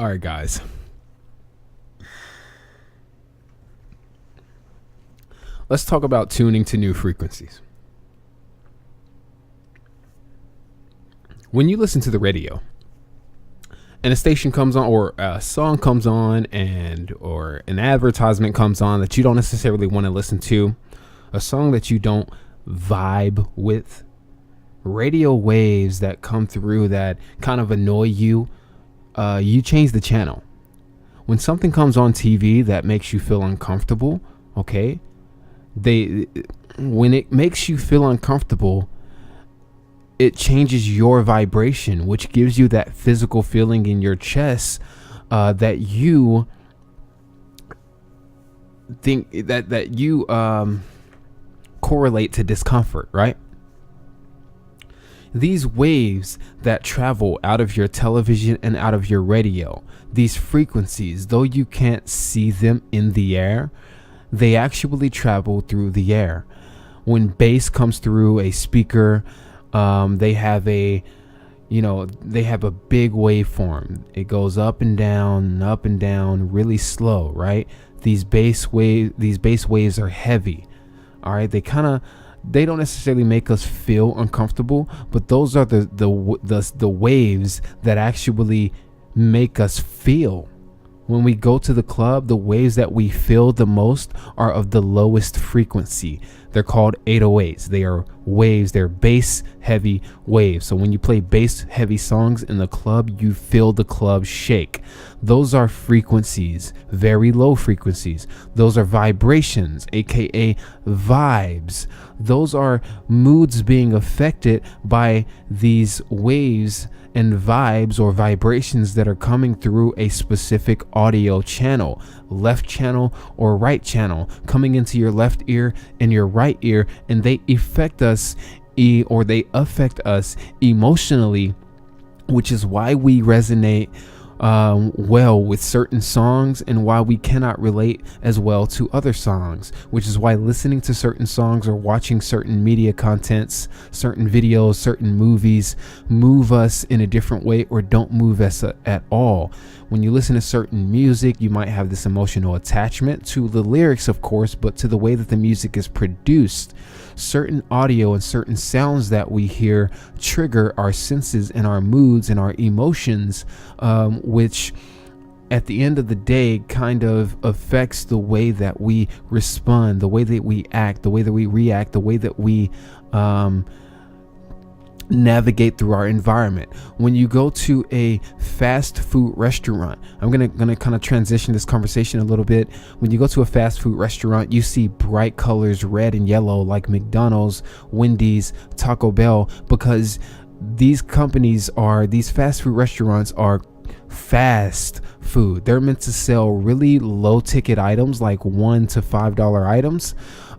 All right, guys. Let's talk about tuning to new frequencies. When you listen to the radio and a station comes on, or a song comes on, or an advertisement comes on that you don't necessarily want to listen to, a song that you don't vibe with, radio waves that come through that kind of annoy you, you change the channel. When something comes on TV that makes you feel uncomfortable, okay, when it makes you feel uncomfortable, it changes your vibration, which gives you that physical feeling in your chest that you think that you correlate to discomfort, right? These waves that travel out of your television and out of your radio, these frequencies, though you can't see them in the air, they actually travel through the air. When bass comes through a speaker, they have a big waveform. It goes up and down really slow, right? These bass waves are heavy. All right, they don't necessarily make us feel uncomfortable, but those are the waves that actually make us feel. When we go to the club, the waves that we feel the most are of the lowest frequency. They're called 808s. They are waves. They're bass heavy waves. So when you play bass heavy songs in the club, you feel the club shake. Those are frequencies, very low frequencies. Those are vibrations, aka vibes. Those are moods being affected by these waves and vibes or vibrations that are coming through a specific audio channel, left channel or right channel, coming into your left ear and your right ear, and they affect us emotionally, which is why we resonate well with certain songs and why we cannot relate as well to other songs, which is why listening to certain songs or watching certain media contents, certain videos, certain movies move us in a different way or don't move us at all. When you listen to certain music, you might have this emotional attachment to the lyrics, of course, but to the way that the music is produced. Certain audio and certain sounds that we hear trigger our senses and our moods and our emotions, which at the end of the day kind of affects the way that we respond, the way that we act, the way that we react, the way that we navigate through our environment. When you go to a fast food restaurant, I'm gonna kind of transition this conversation a little bit. When you go to a fast food restaurant, you see bright colors, red and yellow, like McDonald's, Wendy's, Taco Bell, because these fast food restaurants are fast food. They're meant to sell really low ticket items, like $1 to $5 items,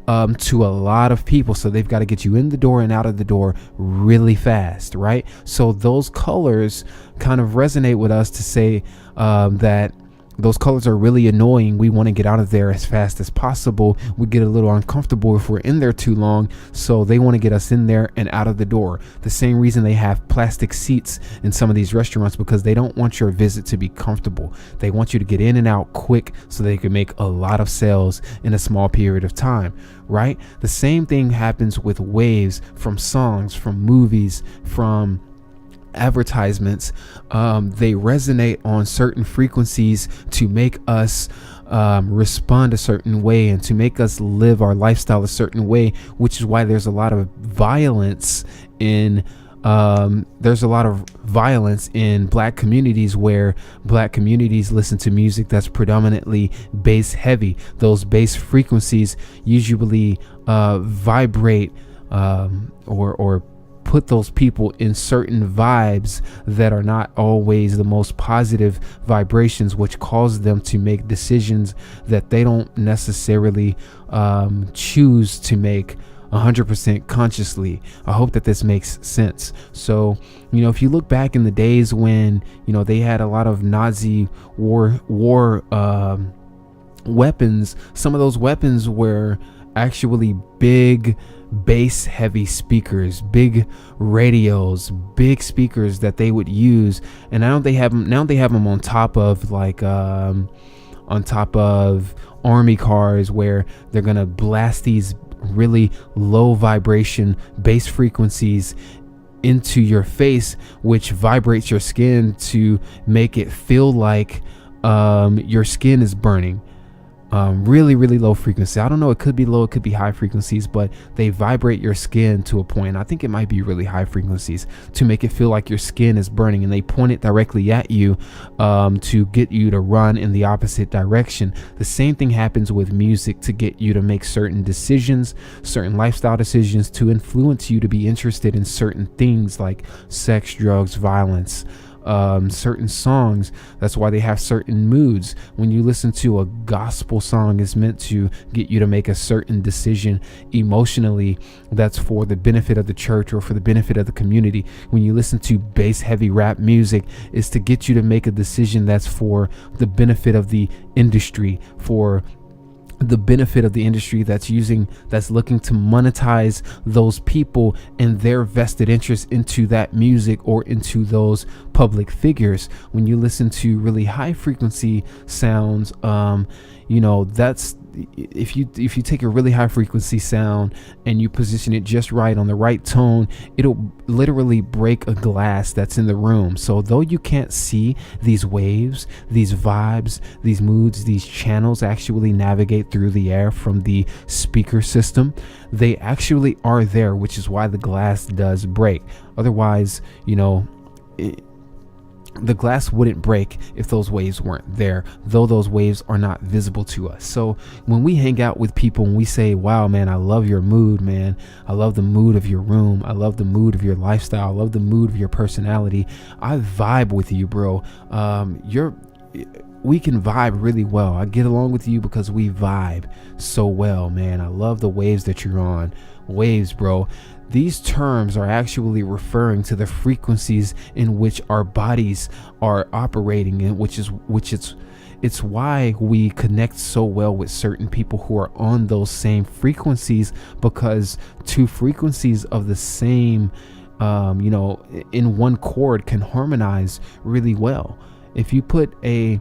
to a lot of people. So they've got to get you in the door and out of the door really fast, right? So those colors kind of resonate with us to say that those colors are really annoying. We want to get out of there as fast as possible. We get a little uncomfortable if we're in there too long, so they want to get us in there and out of the door. The same reason they have plastic seats in some of these restaurants, because they don't want your visit to be comfortable. They want you to get in and out quick so they can make a lot of sales in a small period of time, right? The same thing happens with waves from songs, from movies, from advertisements. They resonate on certain frequencies to make us respond a certain way and to make us live our lifestyle a certain way, which is why there's a lot of violence in black communities, where black communities listen to music that's predominantly bass heavy. Those bass frequencies usually vibrate or put those people in certain vibes that are not always the most positive vibrations, which cause them to make decisions that they don't necessarily choose to make 100% consciously. I hope that this makes sense. So, if you look back in the days when, they had a lot of Nazi war weapons, some of those weapons were actually big bass heavy speakers, big radios, big speakers that they would use. And now they have them on top of army cars, where they're gonna blast these really low vibration bass frequencies into your face, which vibrates your skin to make it feel like your skin is burning. Really, really low frequency. I don't know, it could be low, it could be high frequencies, but they vibrate your skin to a point. I think it might be really high frequencies to make it feel like your skin is burning, and they point it directly at you to get you to run in the opposite direction. The same thing happens with music to get you to make certain decisions, certain lifestyle decisions, to influence you to be interested in certain things like sex, drugs, violence. Certain songs, that's why they have certain moods. When you listen to a gospel song, it's meant to get you to make a certain decision emotionally that's for the benefit of the church or for the benefit of the community. When you listen to bass heavy rap music, it's to get you to make a decision that's for the benefit of the industry, for the benefit of the industry that's looking to monetize those people and their vested interest into that music or into those public figures. When you listen to really high frequency sounds, that's if you take a really high frequency sound and you position it just right on the right tone, it'll literally break a glass that's in the room. So though you can't see these waves, these vibes, these moods, these channels actually navigate through the air from the speaker system, they actually are there, which is why the glass does break. Otherwise, the glass wouldn't break if those waves weren't there, though those waves are not visible to us. So when we hang out with people and we say, wow, man, I love your mood, man. I love the mood of your room. I love the mood of your lifestyle. I love the mood of your personality. I vibe with you, bro. We can vibe really well. I get along with you because we vibe so well, man. I love the waves that you're on. Waves, bro. These terms are actually referring to the frequencies in which our bodies are operating in, it's why we connect so well with certain people who are on those same frequencies, because two frequencies of the same, in one chord can harmonize really well. If you put a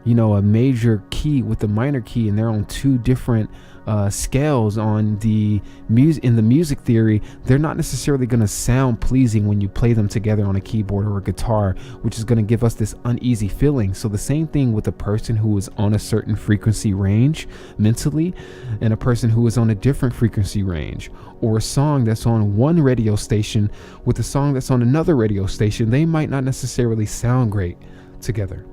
major key with a minor key and they're on two different scales on the in the music theory, they're not necessarily going to sound pleasing when you play them together on a keyboard or a guitar, which is going to give us this uneasy feeling. So the same thing with a person who is on a certain frequency range mentally and a person who is on a different frequency range, or a song that's on one radio station with a song that's on another radio station, they might not necessarily sound great together.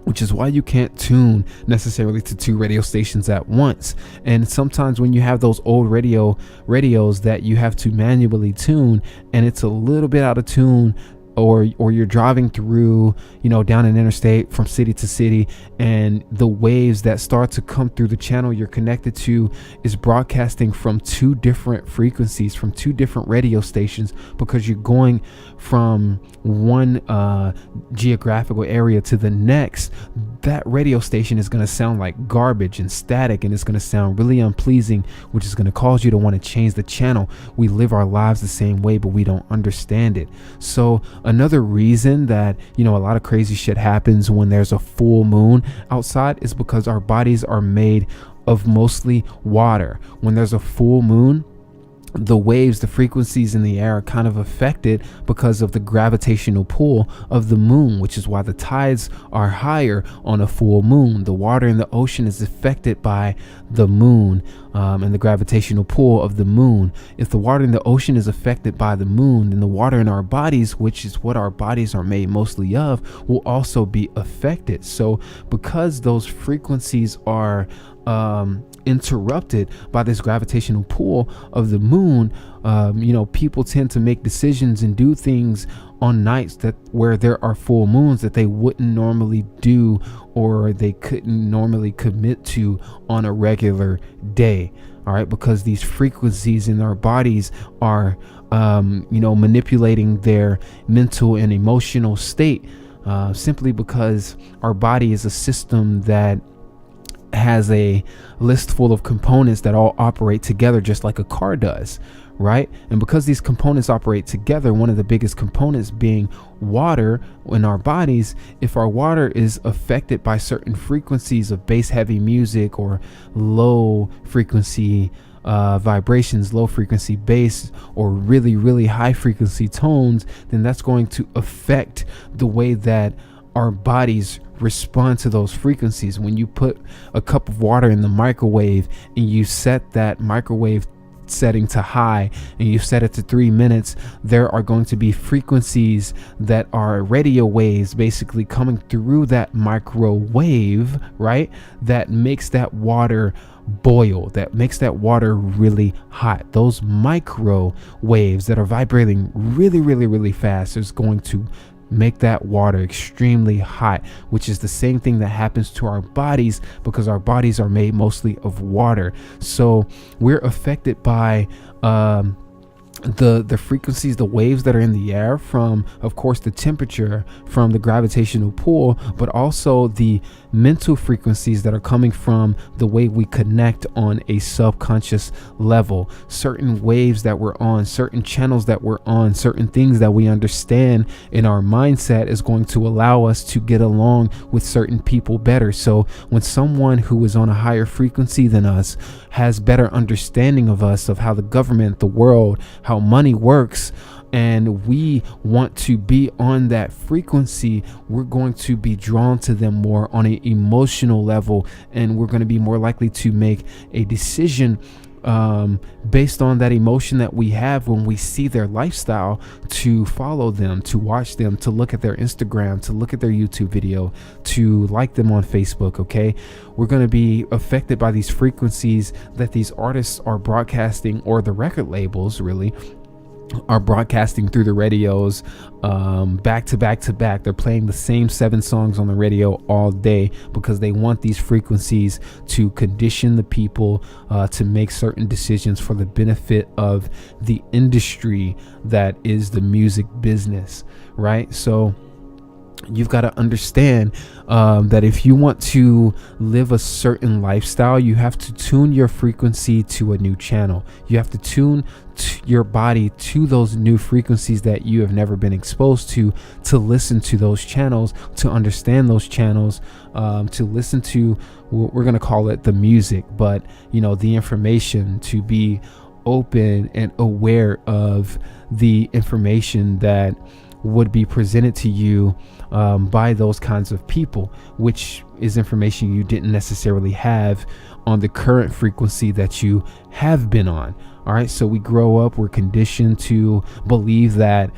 Which is why you can't tune necessarily to two radio stations at once. And sometimes when you have those old radios that you have to manually tune, and it's a little bit out of tune, or you're driving through, down an interstate from city to city, and the waves that start to come through the channel you're connected to is broadcasting from two different frequencies, from two different radio stations, because you're going from one geographical area to the next. That radio station is going to sound like garbage and static, and it's going to sound really unpleasing, which is going to cause you to want to change the channel. We live our lives the same way, but we don't understand it. So another reason that, a lot of crazy shit happens when there's a full moon outside is because our bodies are made of mostly water. When there's a full moon, the waves, the frequencies in the air are kind of affected because of the gravitational pull of the moon, which is why the tides are higher on a full moon. The water in the ocean is affected by the moon and the gravitational pull of the moon. If the water in the ocean is affected by the moon, then the water in our bodies, which is what our bodies are made mostly of, will also be affected. So because those frequencies are interrupted by this gravitational pull of the moon, people tend to make decisions and do things on nights where there are full moons that they wouldn't normally do, or they couldn't normally commit to on a regular day. All right, because these frequencies in our bodies are manipulating their mental and emotional state, simply because our body is a system that has a list full of components that all operate together just like a car does, right? And because these components operate together, one of the biggest components being water in our bodies, if our water is affected by certain frequencies of bass heavy music or low frequency vibrations, low frequency bass, or really, really high frequency tones, then that's going to affect the way that our bodies respond to those frequencies. When you put a cup of water in the microwave and you set that microwave setting to high and you set it to 3 minutes, there are going to be frequencies that are radio waves basically coming through that microwave, right? That makes that water boil, that makes that water really hot. Those microwaves that are vibrating really, really, really fast is going to make that water extremely hot, which is the same thing that happens to our bodies, because our bodies are made mostly of water. So we're affected by the frequencies, the waves that are in the air from, of course, the temperature, from the gravitational pull, but also the mental frequencies that are coming from the way we connect on a subconscious level. Certain waves that we're on, certain channels that we're on, certain things that we understand in our mindset is going to allow us to get along with certain people better. So when someone who is on a higher frequency than us has better understanding of us, of how the government, the world, how money works, and we want to be on that frequency, we're going to be drawn to them more on an emotional level, and we're going to be more likely to make a decision based on that emotion that we have when we see their lifestyle, to follow them, to watch them, to look at their Instagram, to look at their YouTube video, to like them on Facebook. Okay, we're going to be affected by these frequencies that these artists are broadcasting, or the record labels really are broadcasting through the radios, back to back to back. They're playing the same 7 songs on the radio all day because they want these frequencies to condition the people to make certain decisions for the benefit of the industry that is the music business, right? So you've got to understand that if you want to live a certain lifestyle, you have to tune your frequency to a new channel. You have to tune your body to those new frequencies that you have never been exposed to listen to those channels, to understand those channels, to listen to, we're going to call it the music, but the information, to be open and aware of the information that would be presented to you by those kinds of people, which is information you didn't necessarily have on the current frequency that you have been on. All right, so we grow up, we're conditioned to believe that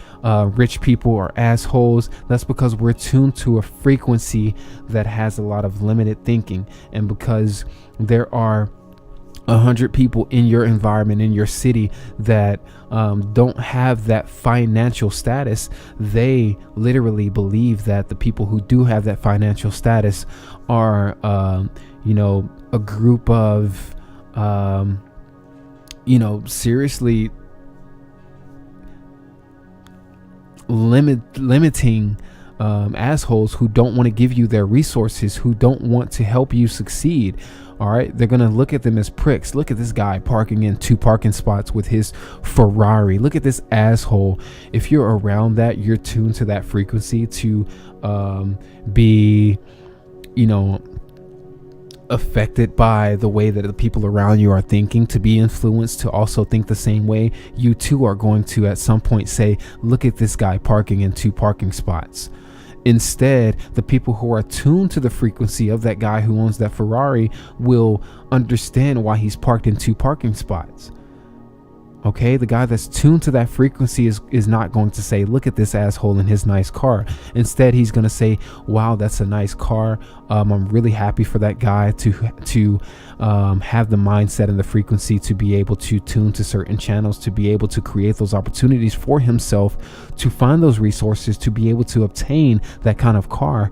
rich people are assholes. That's because we're tuned to a frequency that has a lot of limited thinking, and because there are 100 people in your environment, in your city, that don't have that financial status, they literally believe that the people who do have that financial status are a group of seriously limiting assholes who don't want to give you their resources, who don't want to help you succeed. All right, they're gonna look at them as pricks. Look at this guy parking in 2 parking spots with his Ferrari. Look at this asshole. If you're around that, you're tuned to that frequency to be affected by the way that the people around you are thinking, to be influenced to also think the same way. You too are going to at some point say, look at this guy parking in 2 parking spots. Instead, the people who are tuned to the frequency of that guy who owns that Ferrari will understand why he's parked in 2 parking spots. Okay, the guy that's tuned to that frequency is not going to say, look at this asshole in his nice car. Instead, he's going to say, wow, that's a nice car. I'm really happy for that guy to have the mindset and the frequency to be able to tune to certain channels, to be able to create those opportunities for himself, to find those resources, to be able to obtain that kind of car.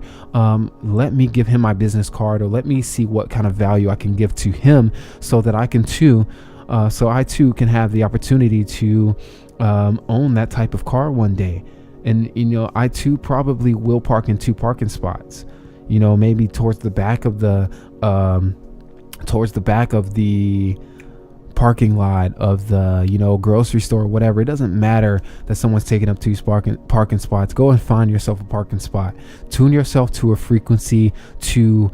Let me give him my business card, or let me see what kind of value I can give to him so that I can too can have the opportunity to own that type of car one day. And I too probably will park in 2 parking spots, towards the back of the parking lot of the, grocery store or whatever. It doesn't matter that someone's taking up 2 parking spots. Go and find yourself a parking spot. Tune yourself to a frequency to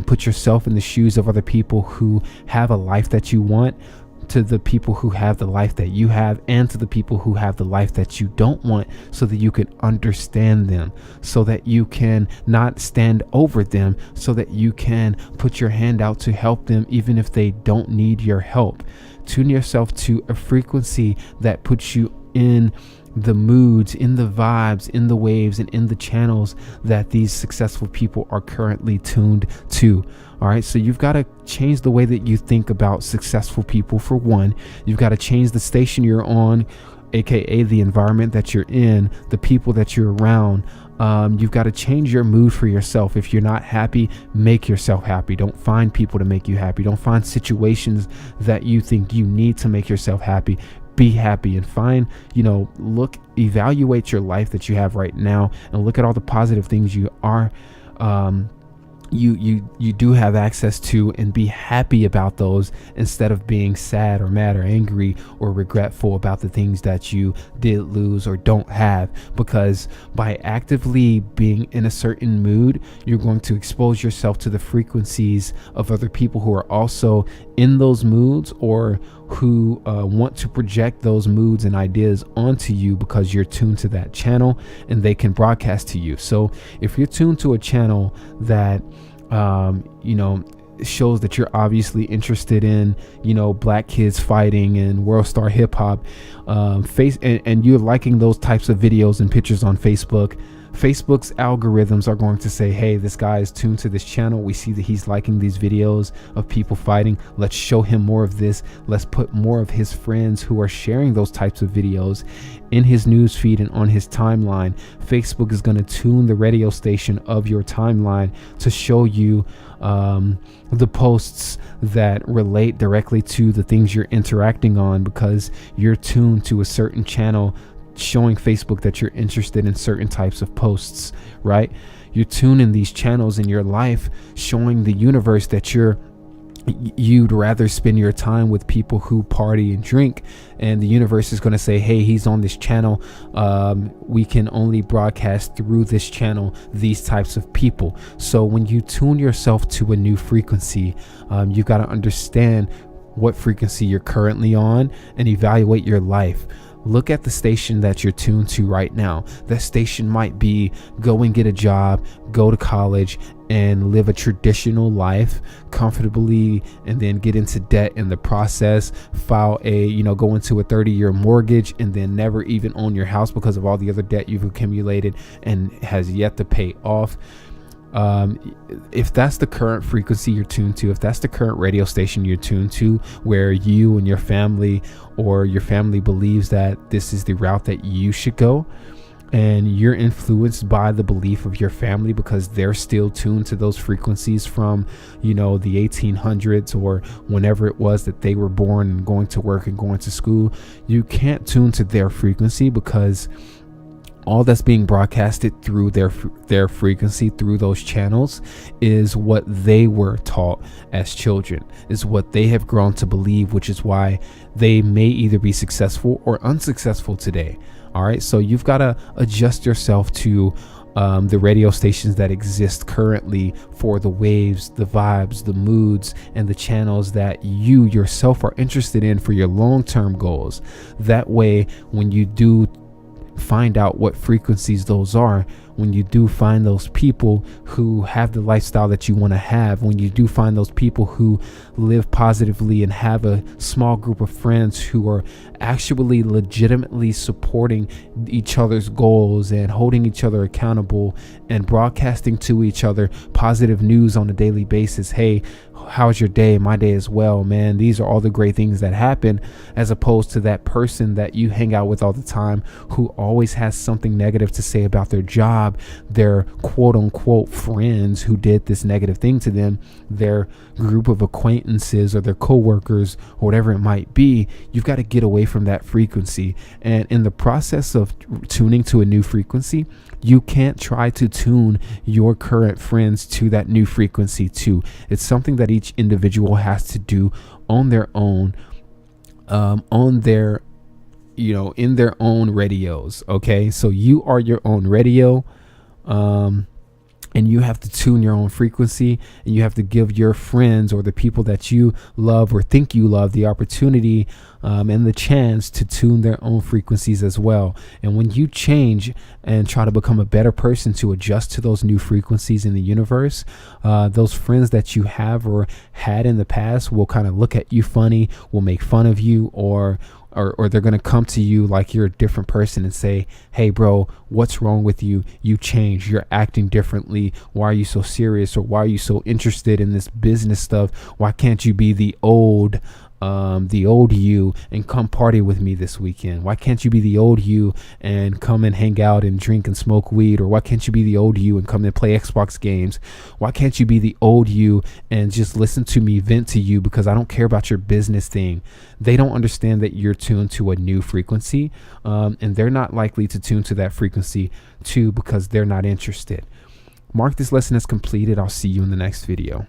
put yourself in the shoes of other people who have a life that you want, to the people who have the life that you have, and to the people who have the life that you don't want, so that you can understand them, so that you can not stand over them, so that you can put your hand out to help them even if they don't need your help. Tune yourself to a frequency that puts you in the moods, in the vibes, in the waves, and in the channels that these successful people are currently tuned to. All right, so you've got to change the way that you think about successful people. For one, you've got to change the station you're on, aka the environment that you're in, the people that you're around. You've got to change your mood for yourself. If you're not happy, make yourself happy. Don't find people to make you happy. Don't find situations that you think you need to make yourself happy. Be happy and find, evaluate your life that you have right now and look at all the positive things you are, you do have access to, and be happy about those instead of being sad or mad or angry or regretful about the things that you did lose or don't have. Because by actively being in a certain mood, you're going to expose yourself to the frequencies of other people who are also in those moods, or who want to project those moods and ideas onto you because you're tuned to that channel and they can broadcast to you. So if you're tuned to a channel that shows that you're obviously interested in, black kids fighting and world star hip hop, and you're liking those types of videos and pictures on Facebook's algorithms are going to say, hey, this guy is tuned to this channel. We see that he's liking these videos of people fighting. Let's show him more of this. Let's put more of his friends who are sharing those types of videos in his news feed and on his timeline. Facebook is going to tune the radio station of your timeline to show you the posts that relate directly to the things you're interacting on, because you're tuned to a certain channel showing Facebook that you're interested in certain types of posts, right? You're tuning these channels in your life, showing the universe that you'd rather spend your time with people who party and drink, and the universe is going to say, hey, he's on this channel, we can only broadcast through this channel these types of people. So when you tune yourself to a new frequency, you've got to understand what frequency you're currently on and evaluate your life. Look at the station that you're tuned to right now. That station might be go and get a job, go to college, and live a traditional life comfortably, and then get into debt in the process, go into a 30-year mortgage, and then never even own your house because of all the other debt you've accumulated and has yet to pay off. If that's the current frequency you're tuned to, if that's the current radio station you're tuned to, where you and your family or your family believes that this is the route that you should go, and you're influenced by the belief of your family because they're still tuned to those frequencies from, the 1800s or whenever it was that they were born and going to work and going to school, you can't tune to their frequency, because all that's being broadcasted through their frequency, through those channels, is what they were taught as children, is what they have grown to believe, which is why they may either be successful or unsuccessful today. All right, so you've got to adjust yourself to the radio stations that exist currently for the waves, the vibes, the moods, and the channels that you yourself are interested in for your long-term goals. That way, when you do find out what frequencies those are, when you do find those people who have the lifestyle that you want to have, when you do find those people who live positively and have a small group of friends who are actually legitimately supporting each other's goals and holding each other accountable and broadcasting to each other positive news on a daily basis. Hey, how's your day? My day as well, man. These are all the great things that happen, as opposed to that person that you hang out with all the time who always has something negative to say about their job, their quote unquote friends who did this negative thing to them, their group of acquaintances or their coworkers or whatever it might be. You've got to get away from that frequency. And in the process of tuning to a new frequency, you can't try to tune your current friends to that new frequency too. It's something that each individual has to do on their own, on their, in their own radios. Okay, so you are your own radio, and you have to tune your own frequency, and you have to give your friends or the people that you love or think you love the opportunity and the chance to tune their own frequencies as well. And when you change and try to become a better person to adjust to those new frequencies in the universe, those friends that you have or had in the past will kind of look at you funny, will make fun of you, or they're going to come to you like you're a different person and say, hey, bro, what's wrong with you? You changed. You're acting differently. Why are you so serious? Or why are you so interested in this business stuff? Why can't you be the old you and come party with me this weekend? Why can't you be the old you and come and hang out and drink and smoke weed? Or why can't you be the old you and come and play Xbox games? Why can't you be the old you and just listen to me vent to you because I don't care about your business thing? They don't understand that you're tuned to a new frequency, and they're not likely to tune to that frequency too because they're not interested. Mark this lesson as completed. I'll see you in the next video.